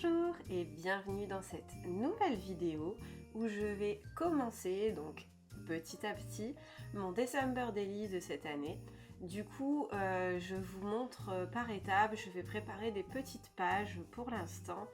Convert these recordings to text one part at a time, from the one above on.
Bonjour et bienvenue dans cette nouvelle vidéo où je vais commencer donc petit à petit mon December Daily de cette année. Du coup, je vous montre par étapes, je vais préparer des petites pages pour l'instant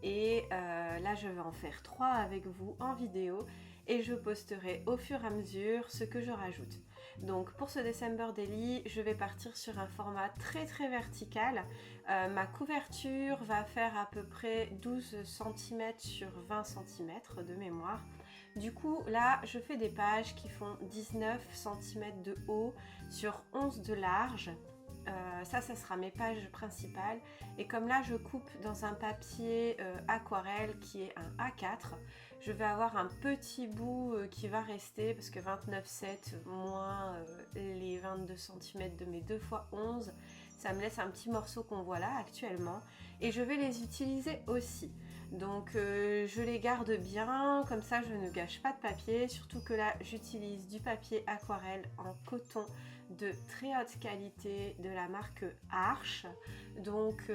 et là je vais en faire 3 avec vous en vidéo et je posterai au fur et à mesure ce que je rajoute. Donc pour ce December Daily, je vais partir sur un format très vertical. Ma couverture va faire à peu près 12 cm sur 20 cm de mémoire. Du coup là je fais des pages qui font 19 cm de haut sur 11 de large. Ça sera mes pages principales et comme là je coupe dans un papier aquarelle qui est un A4, je vais avoir un petit bout qui va rester parce que 29,7 moins les 22 cm de mes 2 x 11, ça me laisse un petit morceau qu'on voit là actuellement et je vais les utiliser aussi. Donc je les garde bien, comme ça je ne gâche pas de papier, surtout que là j'utilise du papier aquarelle en coton de très haute qualité de la marque Arche. Donc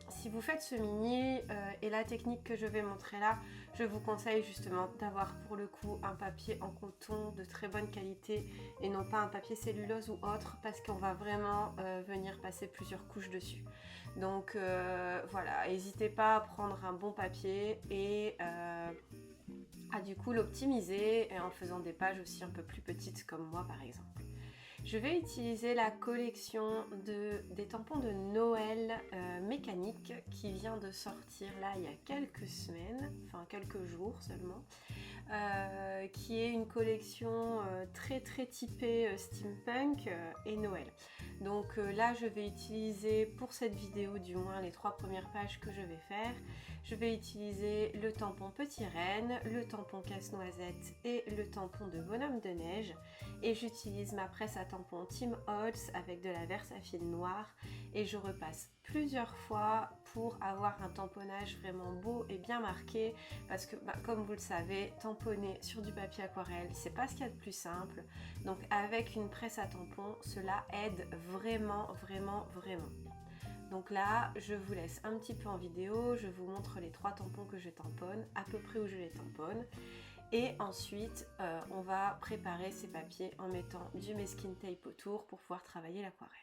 si vous faites ce mini et la technique que je vais montrer là, je vous conseille justement d'avoir pour le coup un papier en coton de très bonne qualité et non pas un papier cellulose ou autre, parce qu'on va vraiment venir passer plusieurs couches dessus. Donc voilà, n'hésitez pas à prendre un bon papier et à du coup l'optimiser en faisant des pages aussi un peu plus petites comme moi par exemple. Je vais utiliser la collection des tampons de Noël mécanique qui vient de sortir là il y a quelques semaines, enfin quelques jours seulement, qui est une collection très typée steampunk et Noël. Donc là je vais utiliser pour cette vidéo du moins les 3 premières pages que je vais faire. Je vais utiliser le tampon Petit Renne, le tampon Casse-Noisette et le tampon de Bonhomme de Neige. Et j'utilise ma presse à tampon Tim Holtz avec de la Versafil noire. Et je repasse plusieurs fois pour avoir un tamponnage vraiment beau et bien marqué. Parce que comme vous le savez, tamponner sur du papier aquarelle, c'est pas ce qu'il y a de plus simple. Donc avec une presse à tampon, cela aide vraiment. Donc là, je vous laisse un petit peu en vidéo, je vous montre les 3 tampons que je tamponne, à peu près où je les tamponne. Et ensuite, on va préparer ces papiers en mettant du masking tape autour pour pouvoir travailler l'aquarelle.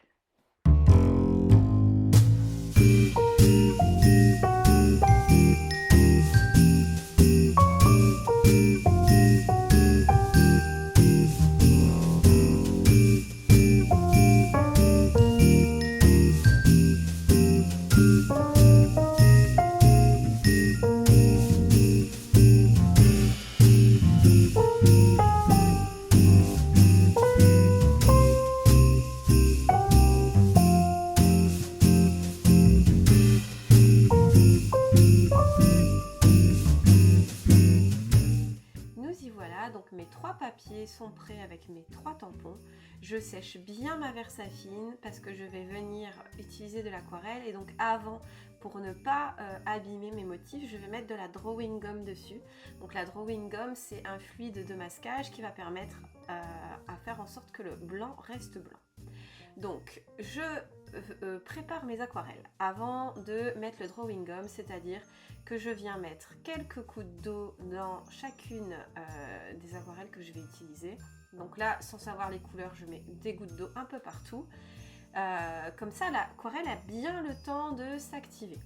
Donc mes 3 papiers sont prêts avec mes 3 tampons. Je sèche bien ma Versafine parce que je vais venir utiliser de l'aquarelle et donc avant, pour ne pas abîmer mes motifs, je vais mettre de la drawing gum dessus. Donc la drawing gum, c'est un fluide de masquage qui va permettre à faire en sorte que le blanc reste blanc. Donc je prépare mes aquarelles avant de mettre le drawing gum, c'est-à-dire que je viens mettre quelques gouttes d'eau dans chacune des aquarelles que je vais utiliser. Donc là, sans savoir les couleurs, je mets des gouttes d'eau un peu partout. Comme ça, l'aquarelle a bien le temps de s'activer.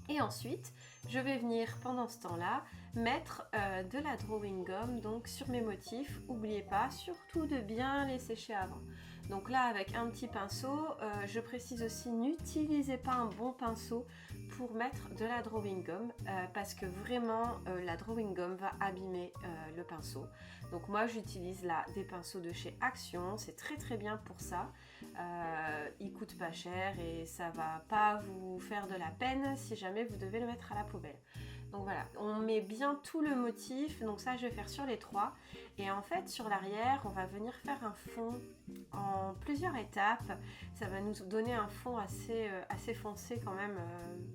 Et ensuite, je vais venir pendant ce temps-là mettre de la drawing gum donc sur mes motifs. N'oubliez pas surtout de bien les sécher avant. Donc là avec un petit pinceau, je précise aussi n'utilisez pas un bon pinceau pour mettre de la drawing gum parce que vraiment la drawing gum va abîmer le pinceau. Donc moi j'utilise là des pinceaux de chez Action, c'est très bien pour ça. Ils coûtent pas cher et ça va pas vous faire de la peine si jamais vous devez le mettre à la poubelle. Donc voilà, on met bien tout le motif, donc ça je vais faire sur les 3. Et en fait sur l'arrière, on va venir faire un fond en plusieurs étapes. Ça va nous donner un fond assez foncé quand même,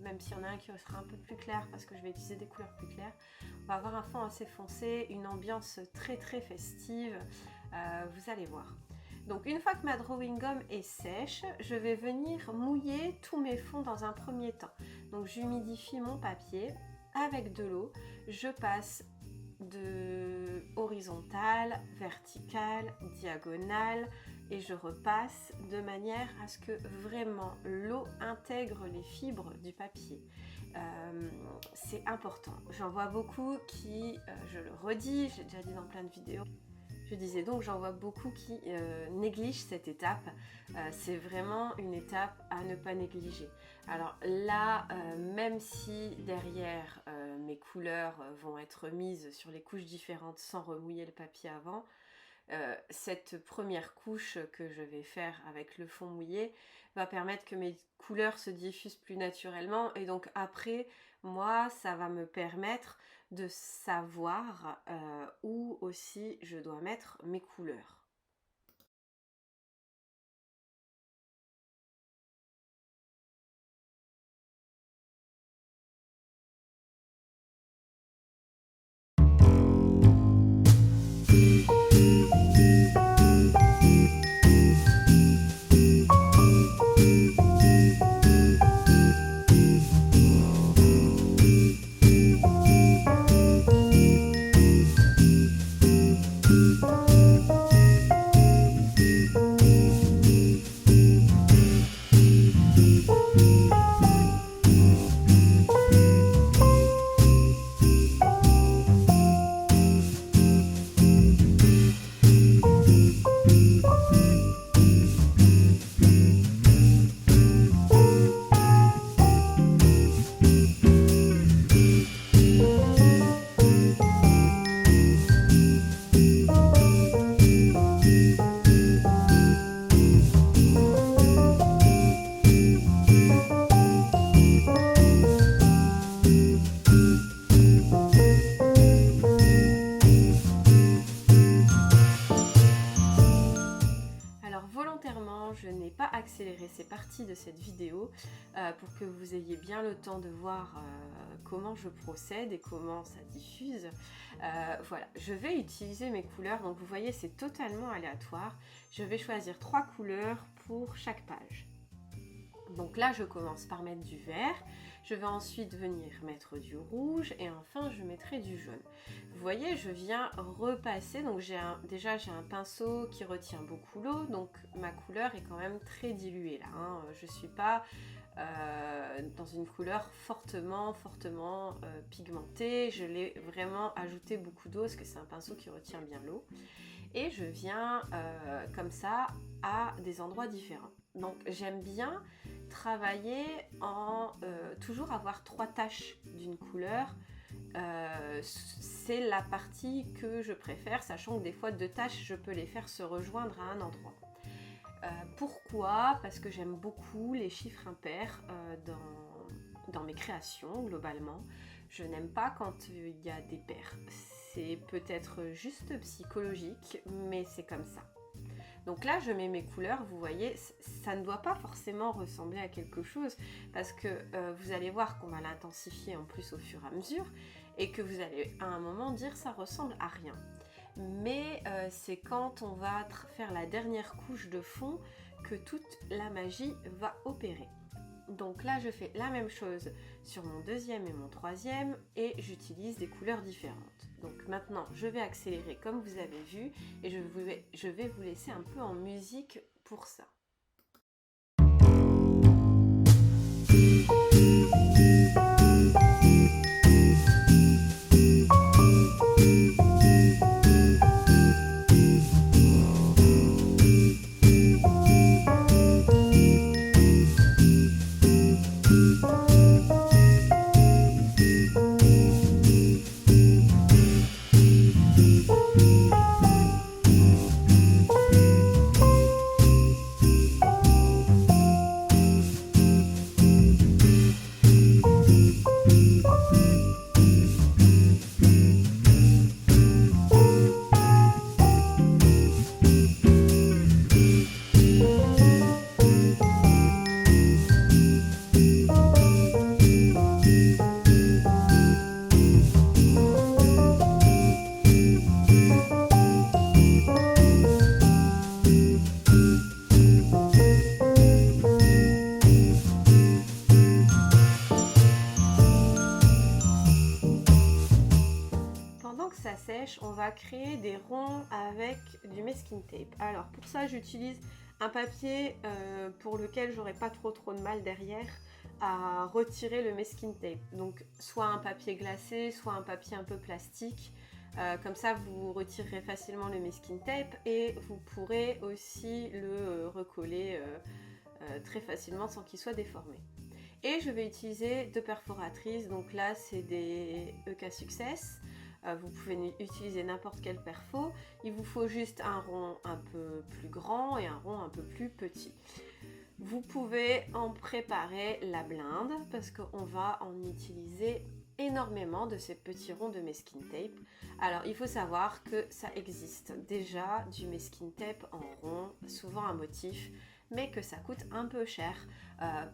même s'il y en a un qui sera un peu plus clair parce que je vais utiliser des couleurs plus claires. On va avoir un fond assez foncé, une ambiance très festive, vous allez voir. Donc une fois que ma drawing gum est sèche, je vais venir mouiller tous mes fonds dans un premier temps. Donc j'humidifie mon papier avec de l'eau, je passe de horizontale, verticale, diagonale et je repasse de manière à ce que vraiment l'eau intègre les fibres du papier. C'est important. J'en vois beaucoup qui, je le redis, j'ai déjà dit dans plein de vidéos, je disais donc j'en vois beaucoup qui négligent cette étape. C'est vraiment une étape à ne pas négliger. Alors là, même si derrière mes couleurs vont être mises sur les couches différentes sans remouiller le papier avant, cette première couche que je vais faire avec le fond mouillé va permettre que mes couleurs se diffusent plus naturellement et donc après, moi, ça va me permettre de savoir où aussi je dois mettre mes couleurs. Je n'ai pas accéléré ces parties de cette vidéo pour que vous ayez bien le temps de voir comment je procède et comment ça diffuse. Voilà, je vais utiliser mes couleurs, donc vous voyez c'est totalement aléatoire. Je vais choisir 3 couleurs pour chaque page. Donc là je commence par mettre du vert, je vais ensuite venir mettre du rouge et enfin je mettrai du jaune. Vous voyez, je viens repasser, donc déjà j'ai un pinceau qui retient beaucoup l'eau, donc ma couleur est quand même très diluée là, hein. Je ne suis pas dans une couleur fortement pigmentée, je l'ai vraiment ajouté beaucoup d'eau parce que c'est un pinceau qui retient bien l'eau. Et je viens comme ça à des endroits différents. Donc j'aime bien travailler en toujours avoir 3 taches d'une couleur. C'est la partie que je préfère, sachant que des fois 2 taches je peux les faire se rejoindre à un endroit. Pourquoi? Parce que j'aime beaucoup les chiffres impairs dans mes créations globalement. Je n'aime pas quand il y a des pairs. C'est peut-être juste psychologique, mais c'est comme ça. Donc là, je mets mes couleurs, vous voyez, ça ne doit pas forcément ressembler à quelque chose parce que vous allez voir qu'on va l'intensifier en plus au fur et à mesure et que vous allez à un moment dire ça ressemble à rien. Mais c'est quand on va faire la dernière couche de fond que toute la magie va opérer. Donc là je fais la même chose sur mon deuxième et mon troisième et j'utilise des couleurs différentes. Donc maintenant je vais accélérer comme vous avez vu et je vais vous laisser un peu en musique pour ça. que ça sèche, on va créer des ronds avec du masking tape. Alors pour ça, j'utilise un papier pour lequel j'aurai pas trop de mal derrière à retirer le masking tape. Donc soit un papier glacé, soit un papier un peu plastique. Comme ça, vous retirerez facilement le masking tape et vous pourrez aussi le recoller très facilement sans qu'il soit déformé. Et je vais utiliser 2 perforatrices, donc là c'est des EK Success. Vous pouvez utiliser n'importe quel perfo. Il vous faut juste un rond un peu plus grand et un rond un peu plus petit. Vous pouvez en préparer la blinde parce qu'on va en utiliser énormément de ces petits ronds de masking tape. Alors il faut savoir que ça existe déjà du masking tape en rond, souvent un motif, mais que ça coûte un peu cher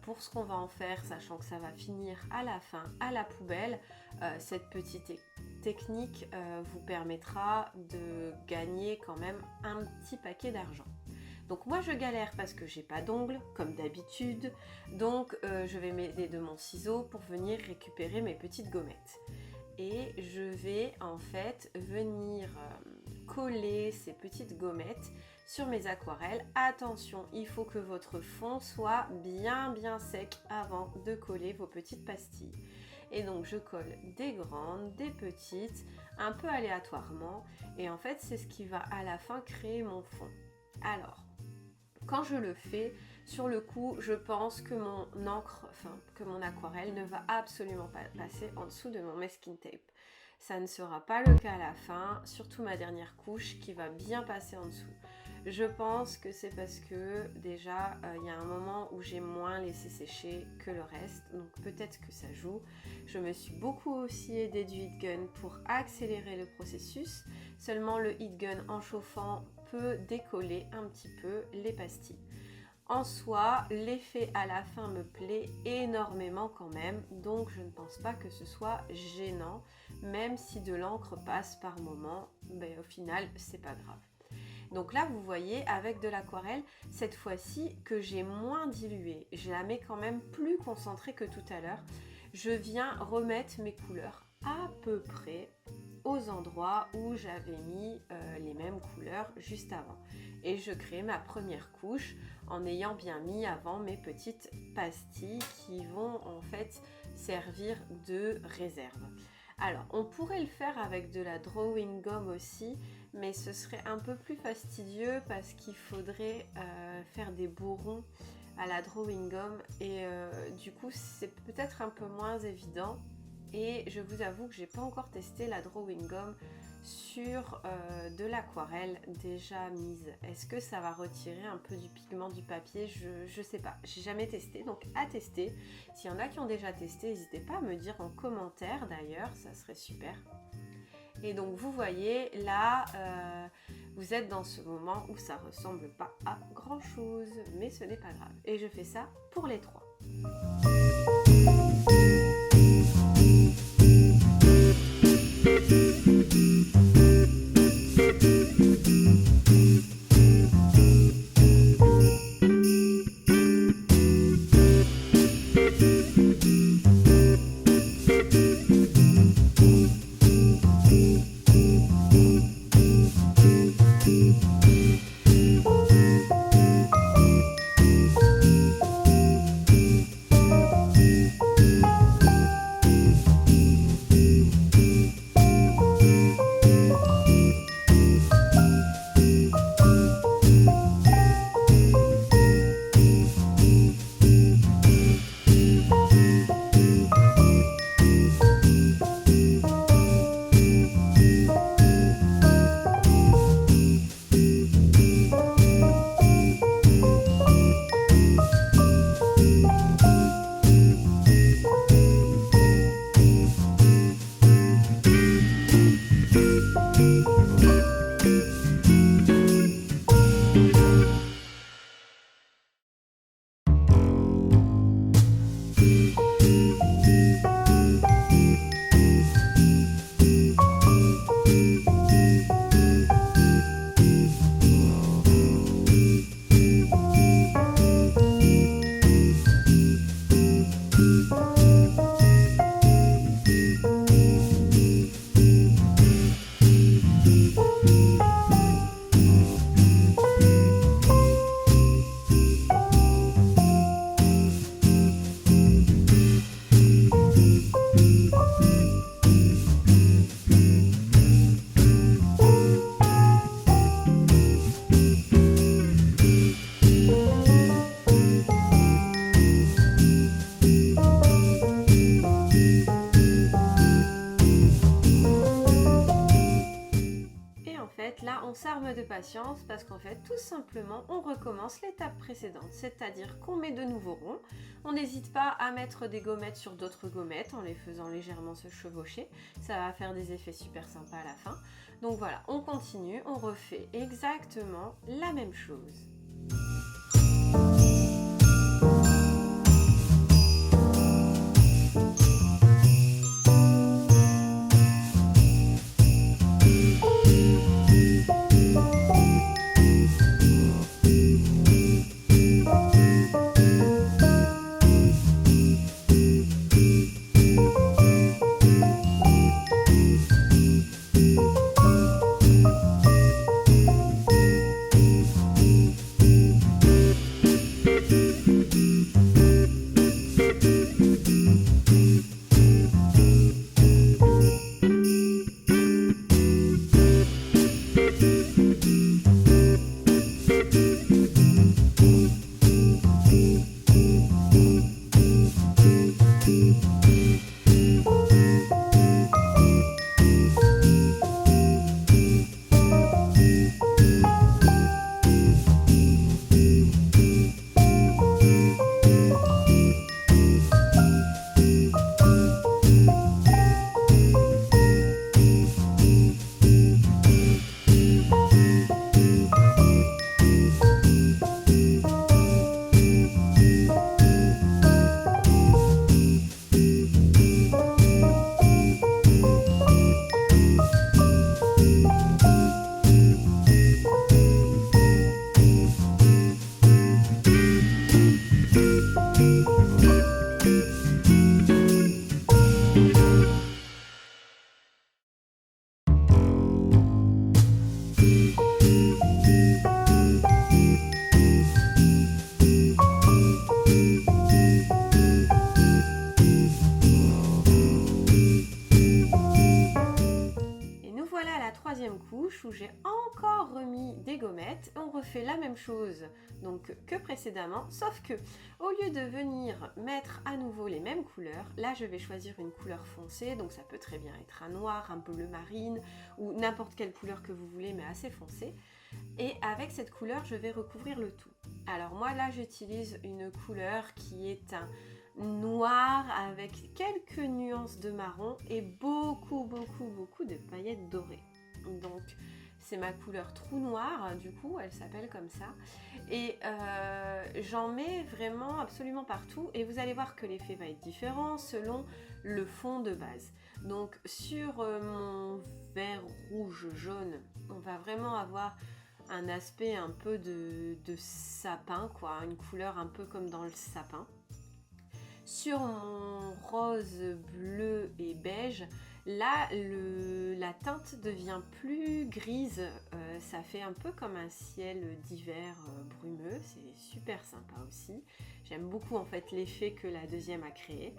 pour ce qu'on va en faire, sachant que ça va finir à la fin à la poubelle. Cette petite technique vous permettra de gagner quand même un petit paquet d'argent. Donc moi je galère parce que j'ai pas d'ongles comme d'habitude, donc je vais m'aider de mon ciseau pour venir récupérer mes petites gommettes. Et je vais en fait venir coller ces petites gommettes sur mes aquarelles. Attention, il faut que votre fond soit bien sec avant de coller vos petites pastilles. Et donc je colle des grandes, des petites, un peu aléatoirement, et en fait c'est ce qui va à la fin créer mon fond. Alors, quand je le fais, sur le coup, je pense que mon encre, que mon aquarelle ne va absolument pas passer en dessous de mon masking tape. Ça ne sera pas le cas à la fin, surtout ma dernière couche qui va bien passer en dessous. Je pense que c'est parce que déjà, il y a un moment où j'ai moins laissé sécher que le reste, donc peut-être que ça joue. Je me suis beaucoup aussi aidée du heat gun pour accélérer le processus. Seulement le heat gun en chauffant peut décoller un petit peu les pastilles. En soi, l'effet à la fin me plaît énormément quand même, donc je ne pense pas que ce soit gênant, même si de l'encre passe par moment, au final c'est pas grave. Donc là vous voyez avec de l'aquarelle, cette fois-ci que j'ai moins diluée, je la mets quand même plus concentrée que tout à l'heure. Je viens remettre mes couleurs à peu près aux endroits où j'avais mis les mêmes couleurs juste avant. Et je crée ma première couche en ayant bien mis avant mes petites pastilles qui vont en fait servir de réserve. Alors on pourrait le faire avec de la drawing gum aussi, mais ce serait un peu plus fastidieux parce qu'il faudrait faire des bourrons à la drawing gum et du coup c'est peut-être un peu moins évident. Et je vous avoue que j'ai pas encore testé la drawing gum sur de l'aquarelle déjà mise. Est-ce que ça va retirer un peu du pigment du papier? Je sais pas, j'ai jamais testé, donc à tester. S'il y en a qui ont déjà testé, n'hésitez pas à me dire en commentaire d'ailleurs, ça serait super. Et donc vous voyez là, vous êtes dans ce moment où ça ressemble pas à grand chose, mais ce n'est pas grave. Et je fais ça pour les 3. fait là on s'arme de patience parce qu'en fait tout simplement on recommence l'étape précédente, c'est-à-dire qu'on met de nouveaux ronds. On n'hésite pas à mettre des gommettes sur d'autres gommettes en les faisant légèrement se chevaucher, ça va faire des effets super sympas à la fin. Donc voilà, on continue, on refait exactement la même chose. Couche où j'ai encore remis des gommettes. On refait la même chose donc que précédemment, sauf que au lieu de venir mettre à nouveau les mêmes couleurs, là je vais choisir une couleur foncée, donc ça peut très bien être un noir, un bleu marine ou n'importe quelle couleur que vous voulez mais assez foncée. Et avec cette couleur je vais recouvrir le tout. Alors moi là j'utilise une couleur qui est un noir avec quelques nuances de marron et beaucoup de paillettes dorées. Donc c'est ma couleur trou noir, du coup elle s'appelle comme ça, et j'en mets vraiment absolument partout et vous allez voir que l'effet va être différent selon le fond de base. Donc sur mon vert rouge jaune, on va vraiment avoir un aspect un peu de sapin quoi, une couleur un peu comme dans le sapin. Sur mon rose bleu et beige, là la teinte devient plus grise, ça fait un peu comme un ciel d'hiver brumeux, c'est super sympa aussi. J'aime beaucoup en fait l'effet que la deuxième a créé.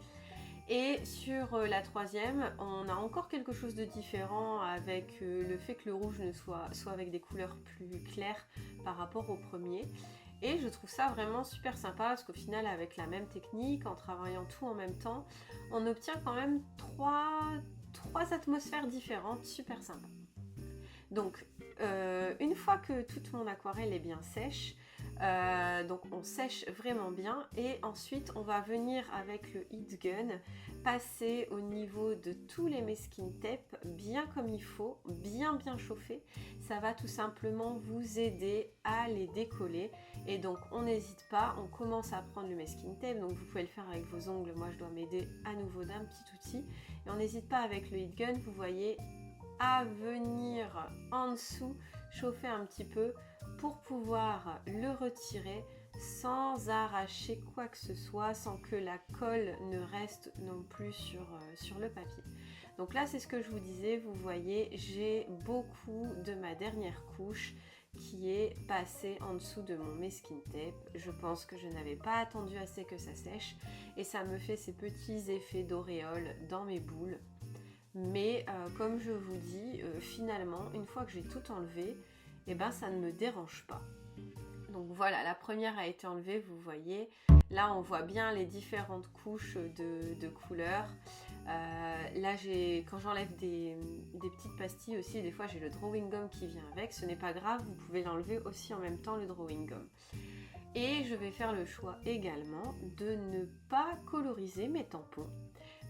Et sur la troisième, on a encore quelque chose de différent avec le fait que le rouge soit avec des couleurs plus claires par rapport au premier. Et je trouve ça vraiment super sympa parce qu'au final, avec la même technique, en travaillant tout en même temps, on obtient quand même trois atmosphères différentes, super sympa. Donc, une fois que toute mon aquarelle est bien sèche, donc on sèche vraiment bien et ensuite on va venir avec le heat gun passer au niveau de tous les masking tape bien comme il faut, bien chauffer. Ça va tout simplement vous aider à les décoller et donc on n'hésite pas, on commence à prendre le masking tape, donc vous pouvez le faire avec vos ongles, moi je dois m'aider à nouveau d'un petit outil et on n'hésite pas avec le heat gun, vous voyez, à venir en dessous chauffer un petit peu pour pouvoir le retirer sans arracher quoi que ce soit, sans que la colle ne reste non plus sur le papier. Donc là c'est ce que je vous disais, vous voyez j'ai beaucoup de ma dernière couche qui est passée en dessous de mon masking tape. Je pense que je n'avais pas attendu assez que ça sèche et ça me fait ces petits effets d'auréole dans mes boules. Mais comme je vous dis, finalement une fois que j'ai tout enlevé, et ben ça ne me dérange pas. Donc voilà, la première a été enlevée, vous voyez. Là on voit bien les différentes couches de couleurs. Là, quand j'enlève des petites pastilles aussi, des fois j'ai le drawing gum qui vient avec. Ce n'est pas grave, vous pouvez l'enlever aussi en même temps, le drawing gum. Et je vais faire le choix également de ne pas coloriser mes tampons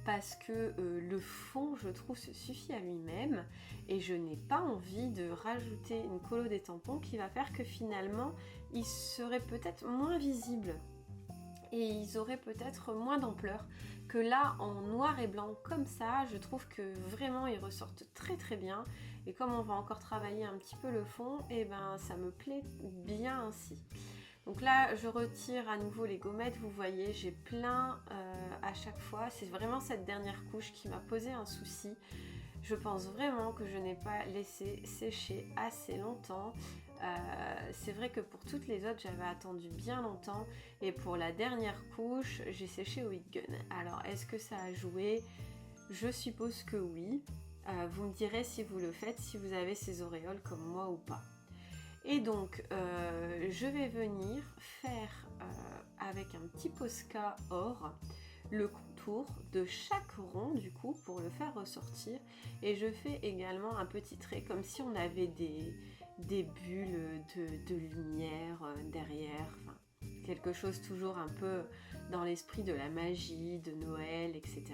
parce que le fond, je trouve, se suffit à lui-même et je n'ai pas envie de rajouter une colo des tampons qui va faire que finalement, ils seraient peut-être moins visibles et ils auraient peut-être moins d'ampleur que là, en noir et blanc comme ça. Je trouve que vraiment, ils ressortent très très bien et comme on va encore travailler un petit peu le fond, et ben ça me plaît bien ainsi. Donc là, je retire à nouveau les gommettes. Vous voyez, j'ai plein à chaque fois. C'est vraiment cette dernière couche qui m'a posé un souci. Je pense vraiment que je n'ai pas laissé sécher assez longtemps. C'est vrai que pour toutes les autres, j'avais attendu bien longtemps. Et pour la dernière couche, j'ai séché au heat gun. Alors, est-ce que ça a joué? Je suppose que oui. Vous me direz si vous le faites, si vous avez ces auréoles comme moi ou pas. Et donc, je vais venir faire avec un petit Posca or le contour de chaque rond du coup pour le faire ressortir. Et je fais également un petit trait comme si on avait des bulles de lumière derrière. Enfin, quelque chose toujours un peu dans l'esprit de la magie, de Noël, etc.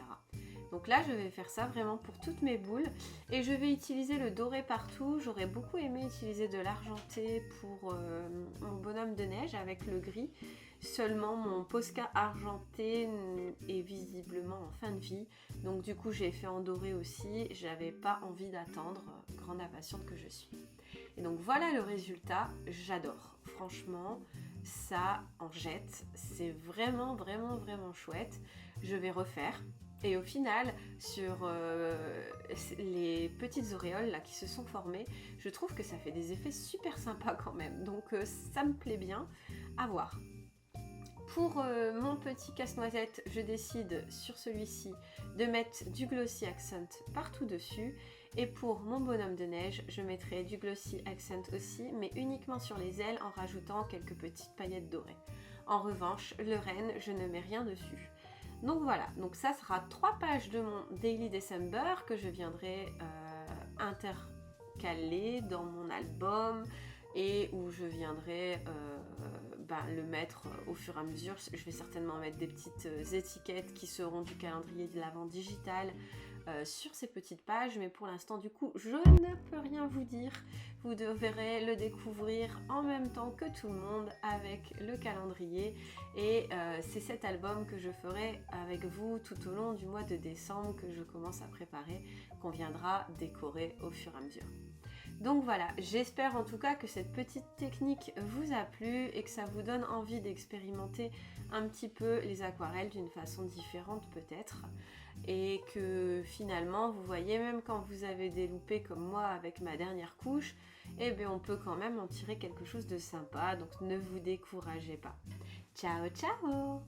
Donc là, je vais faire ça vraiment pour toutes mes boules et je vais utiliser le doré partout. J'aurais beaucoup aimé utiliser de l'argenté pour mon bonhomme de neige avec le gris. Seulement, mon Posca argenté est visiblement en fin de vie. Donc du coup, j'ai fait en doré aussi. J'avais pas envie d'attendre, grande impatiente que je suis. Et donc voilà le résultat. J'adore. Franchement, ça en jette. C'est vraiment, vraiment, vraiment chouette. Je vais refaire. Et au final, sur les petites auréoles là, qui se sont formées, je trouve que ça fait des effets super sympas quand même. Donc ça me plaît bien. À voir. Pour mon petit casse-noisette, je décide sur celui-ci de mettre du Glossy Accent partout dessus. Et pour mon bonhomme de neige, je mettrai du Glossy Accent aussi, mais uniquement sur les ailes en rajoutant quelques petites paillettes dorées. En revanche, le renne, je ne mets rien dessus. Donc voilà, donc ça sera 3 pages de mon Daily December que je viendrai intercaler dans mon album et où je viendrai le mettre au fur et à mesure. Je vais certainement mettre des petites étiquettes qui seront du calendrier de l'Avent digital sur ces petites pages, mais pour l'instant du coup je ne peux rien vous dire. Vous devrez le découvrir en même temps que tout le monde avec le calendrier et c'est cet album que je ferai avec vous tout au long du mois de décembre que je commence à préparer, qu'on viendra décorer au fur et à mesure. Donc voilà, j'espère en tout cas que cette petite technique vous a plu et que ça vous donne envie d'expérimenter un petit peu les aquarelles d'une façon différente peut-être. Et que finalement, vous voyez, même quand vous avez des loupés comme moi avec ma dernière couche, eh bien on peut quand même en tirer quelque chose de sympa. Donc ne vous découragez pas. Ciao, ciao!